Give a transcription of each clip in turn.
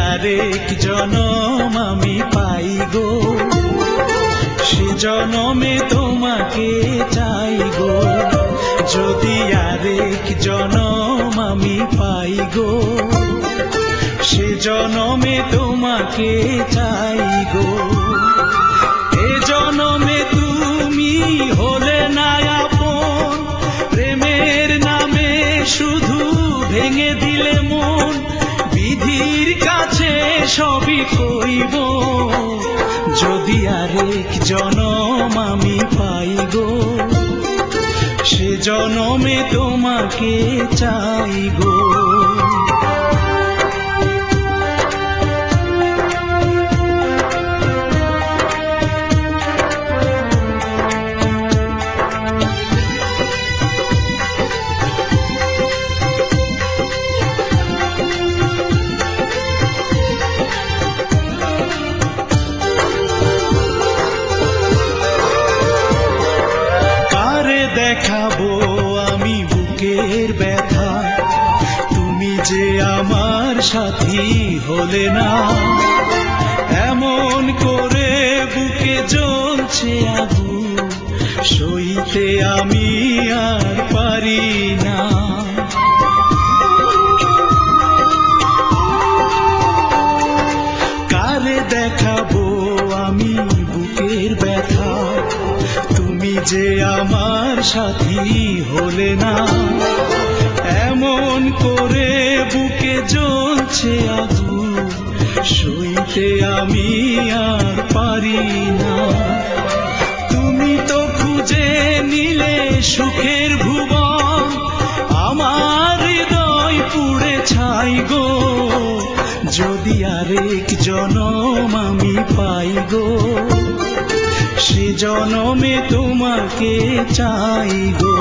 আরেক জনম আমি পাই গো, সে জনমে তোমাকে চাই গো। যদি আরেক জনম আমি পাই গো, সে জনমে তোমাকে চাই গো। এ জনমে তুমি হলে না আপন, প্রেমের নামে শুধু ভেঙে দিলে মন। বিধির কাছে সবই কইব, যদি আরেক জনম আমি পাই গো, সে জনমে তোমাকে চাই গো। দেখাবো আমি বুকের ব্যথা, তুমি যে আমার সাথী হলে না। এমন করে বুকে জ্বলছে আগুন, সইতে আমি আর পারি না। কারে দেখাবো আমি বুকের ব্যথা, তুমি যে আমার সাথী হলে না। এমন করে বুকে জ্বলছে আগুন, সইতে আমি আর পারি না। তুমি তো খুঁজে নিলে সুখের ভুবন, আমার হৃদয় পুড়ে ছাই গো। যদি আরেক জনম আমি পাই গো, সে জনমে তোমাকে চাই গো।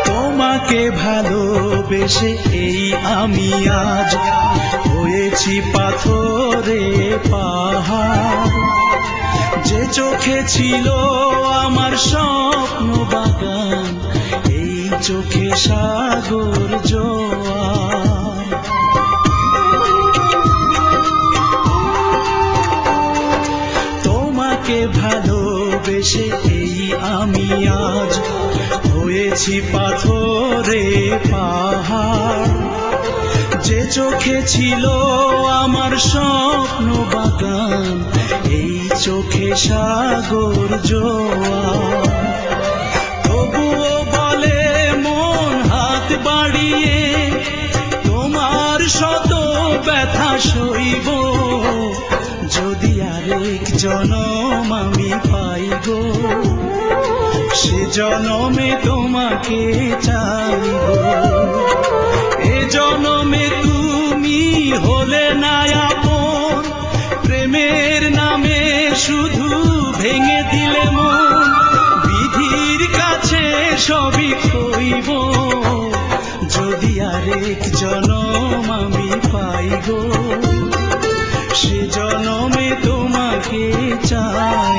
তোমাকে ভালোবেসে এই আমি আজ হয়েছি পাথরে পাহাড়। যে চোখে ছিল আমার স্বপ্ন বাগান, এই চোখে সাগর জোয়ার। তোমাকে ভালোবেসে এই আমি আজ হয়েছি পাথরে পাহাড়। যে চোখে ছিল আমার স্বপ্ন বাগান, এই চোখে সাগর জোয়ার। তবুও বলে মন হাত বাড়িয়ে, তোমার শত ব্যথা সইব। যদি আরেক জনম আমি পাই গো, সে জনমে তোমাকে চাই গো। এ জনমে তুমি হলে না আপন, প্রেমের নামে শুধু ভেঙে দিলে মন। বিধির কাছে সবই কইব, যদি আরেক জনম আমি পাই গো, সে জনমে তোমাকে চাই।